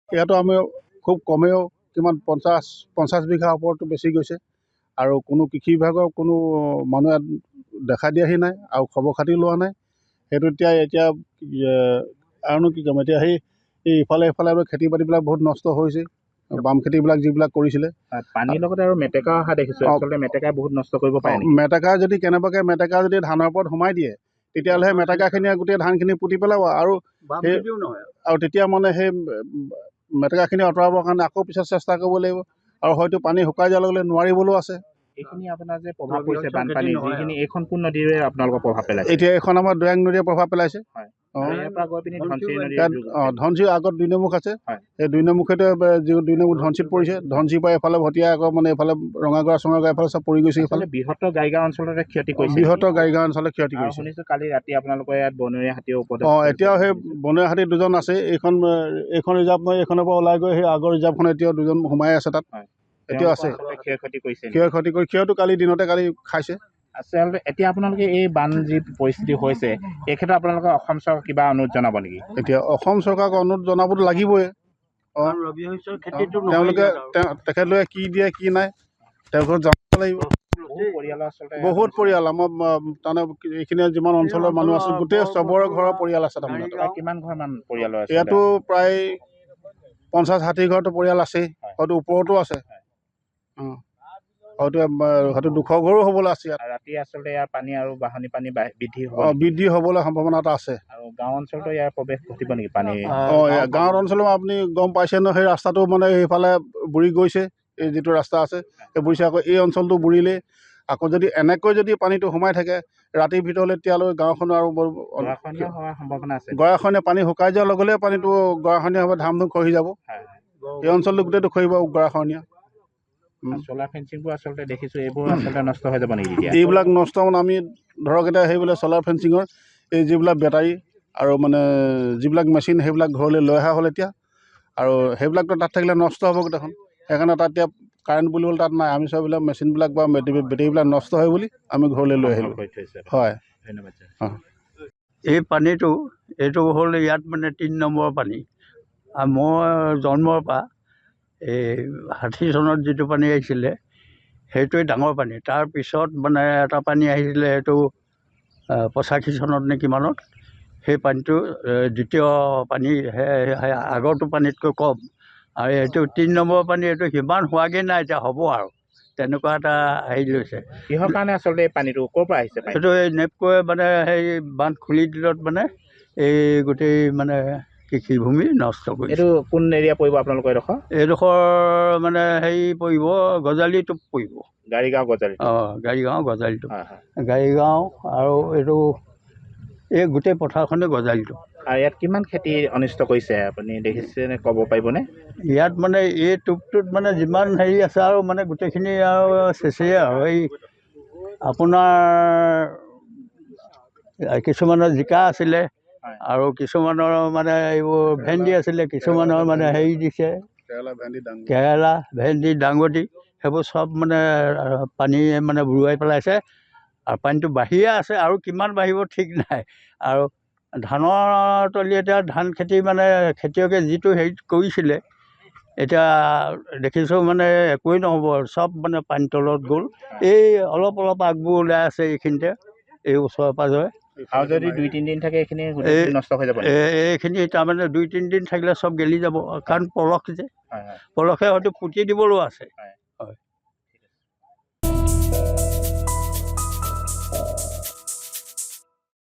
ইয়াতো আমি খুব কমেও কিমান 50 বিঘা ওপৰতো বেছি গৈছে আৰু কোনো কৃষি বিভাগৰ কোনো মানুহ ইয়াত দেখা দিয়াহি নাই আৰু খবৰ খাতি লোৱা নাই। সেইটো এতিয়া আৰুনো কি ক'ম, এতিয়া সেই ইফালে খেতি বাতিবিলাক বহুত নষ্ট হৈছে, বাম খেতিবিলাক যিবিলাক কৰিছিলে। পানীৰ লগতে আৰু মেটেকা অহা দেখিছোঁ, আচলতে মেটেকাই বহুত নষ্ট কৰিব পাৰে। মেটেকা যদি কেনেবাকৈ যদি ধানৰ ওপৰত সোমাই দিয়ে, তেতিয়াহ'লে সেই মেটেকাখিনিয়ে গোটেই ধানখিনি পুতি পেলাব আৰু তেতিয়া মানে সেই মেটেকাখিনি আঁতৰাবৰ কাৰণে আকৌ পিছত চেষ্টা কৰিব লাগিব আৰু হয়তো পানী শুকাই যোৱাৰ লগে লগে নোৱাৰিবলৈও আছে। এইখিনি আপোনাৰ যে প্ৰভাৱ পৰিছে বানপানী, যিখিনি এইখন কোন নদীৰে আপোনালোকৰ প্ৰভাৱ পেলাইছে? এতিয়া এইখন আমাৰ দৈয়াং নদীয়ে প্ৰভাৱ পেলাইছে। ধনশিৰি আগত 2 নমুখ আছে, সেই 2 নমুখেতো 2 নমুখ ধনশিৰিত পৰিছে। ধনশিৰিৰ পৰা এইফালে ভটিয়াই আকৌ মানে এইফালে ৰঙাগড়া চঙাগড়া এইফালে চব পৰি গৈছে। এইফালে বৃহত্তৰ গাড়ীগাঁও অঞ্চলতে ক্ষতি কৰিছে। বৃহত্তৰ গাড়ীগাঁও অঞ্চলত ক্ষতি কৰিছে। শুনিছোঁ কালি ৰাতি আপোনালোকৰ ইয়াত বনৰীয়া হাতীৰ ওপৰত এতিয়াও সেই বনৰীয়া হাতী 2জন আছে। এইখন ৰিজাৰ্ভ নহয়, এইখনৰ পৰা ওলাই গৈ সেই আগৰ ৰিজাৰ্ভখন এতিয়াও 2জন সোমাই আছে তাত। এতিয়াও আছে ক্ষয়ক্ষতি কৰিছে। ক্ষয়টো কালি খাইছে। আচলতে এতিয়া আপোনালোকে এই বান যি পৰিস্থিতি হৈছে, এই ক্ষেত্ৰত আপোনালোকে অসম চৰকাৰক কিবা অনুৰোধ জনাব নেকি? এতিয়া অসম চৰকাৰক অনুৰোধ জনাবতো লাগিবই। তেওঁলোকে তেখেতলোকে কি দিয়ে কি নাই তেওঁলোকক জনাব লাগিব। বহুত পৰিয়াল আমাৰ তাৰমানে এইখিনি যিমান অঞ্চলৰ মানুহ আছে গোটেই চবৰে ঘৰৰ পৰিয়াল আছে। তাৰমানে কিমান ঘৰমান পৰিয়াল আছে? ইয়াতো প্ৰায় 50-60 ঘৰতো পৰিয়াল আছেই, হয়তো ওপৰতো আছে। হয়তো 200 ঘৰো হ'বলৈ আছে ইয়াত। ৰাতি আচলতে ইয়াৰ পানী আৰু বাঢ়নি পানী বৃদ্ধি হ'বলৈ সম্ভাৱনা এটা আছে। আৰু গাঁও অঞ্চলতো ইয়াৰ প্ৰৱেশ ঘটিব নেকি পানী? গাঁৱৰ অঞ্চলত আপুনি গম পাইছে ন, সেই ৰাস্তাটো মানে সেইফালে বুৰি গৈছে। এই যিটো ৰাস্তা আছে সেই বুৰিছে। আকৌ এই অঞ্চলটো বুৰিলে আকৌ যদি এনেকৈ যদি পানীটো সোমাই থাকে ৰাতিৰ ভিতৰলৈ, তেতিয়ালৈ গাঁওখন আৰু গৰাখহনীয়া পানী শুকাই যোৱাৰ লগে লগে পানীটো গৰাখহনীয়া হ'ব, ধাম ধুম খহি যাব। এই অঞ্চলটো গোটেইটো খহিব গৰাখহনীয়া। চলাৰ ফেঞ্চিংবোৰ আচলতে দেখিছোঁ, এইবোৰ আচলতে নষ্ট হৈ যাব নেকি? এইবিলাক নষ্ট মানে আমি ধৰক এতিয়া সেইবিলাক চলাৰ ফেঞ্চিঙৰ এই যিবিলাক বেটাৰী আৰু মানে যিবিলাক মেচিন সেইবিলাক ঘৰলৈ লৈ অহা হ'ল এতিয়া। আৰু সেইবিলাকতো তাত থাকিলে নষ্ট হ'ব গোটেইখন। সেইকাৰণে তাত এতিয়া কাৰেণ্ট বুলিবলৈ তাত নাই। আমি চববিলাক মেচিনবিলাক বা বেটেৰীবিলাক নষ্ট হয় বুলি আমি ঘৰলৈ লৈ আহিলোঁ। হয়, ধন্যবাদ। এই পানীটো এইটো হ'ল ইয়াত মানে 3 নম্বৰ পানী। আৰু মই জন্মৰ পৰা এই 60 চনত যিটো পানী আহিছিলে সেইটোৱে ডাঙৰ পানী। তাৰপিছত মানে এটা পানী আহিছিলে, সেইটো 85 চনত নে কিমানত। সেই পানীটো দ্বিতীয় পানী, আগৰটো পানীতকৈ কম। আৰু এইটো 3 নম্বৰ পানী। এইটো সিমান হোৱাগৈ নাই, এতিয়া হ'ব আৰু তেনেকুৱা এটা হেৰি লৈছে। কিহৰ কাৰণে আচলতে এই পানীটো ক'ৰ পৰা আহিছে? এইটো এই নেপকোৱে মানে সেই বান্ধ খুলি দিলত মানে এই গোটেই মানে কৃষিভূমি নষ্ট কৰিছে। এইটো কোন এৰিয়া পৰিব আপোনালোকৰ এইডোখৰ? এইডোখৰ মানে হেৰি পৰিব, গজালিটোপ পৰিব। গাড়ীগাঁও গজালি? গাড়ীগাঁও গজালিটোপ। গাড়ীগাঁও আৰু এইটো এই গোটেই পথাৰখনে গজালিটোপ। আৰু ইয়াত কিমান খেতি অনিষ্ট কৰিছে আপুনি দেখিছেনে, ক'ব পাৰিবনে? ইয়াত মানে এই টোপটোত মানে যিমান হেৰি আছে আৰু মানে গোটেইখিনি আৰু চেচেই আৰু। এই আপোনাৰ কিছুমানৰ জিকা আছিলে আৰু কিছুমানৰ মানে এইবোৰ ভেন্দি আছিলে, কিছুমানৰ মানে হেৰি দিছে কেৰেলা, ভেন্দি, দাংবডি, সেইবোৰ চব মানে পানীয়ে মানে বুৰুৱাই পেলাইছে। আৰু পানীটো বাঢ়িয়ে আছে, আৰু কিমান বাঢ়িব ঠিক নাই। আৰু ধানৰ তলি এতিয়া ধান খেতি মানে খেতিয়কে যিটো হেৰিত কৰিছিলে, এতিয়া দেখিছোঁ মানে একোৱেই নহ'ব, চব মানে পানী তলত গ'ল। এই অলপ আগবোৰ ওলাই আছে এইখিনিতে, এই ওচৰে পাঁজৰে। আৰু যদি 2-3 দিন থাকে এইখিনি নষ্ট হৈ যাব? এইখিনি তাৰমানে 2-3 দিন থাকিলে চব গেলি যাব, কাৰণ পলস যে, পলসে হয়তো পুতি দিবলৈও আছে। হয়।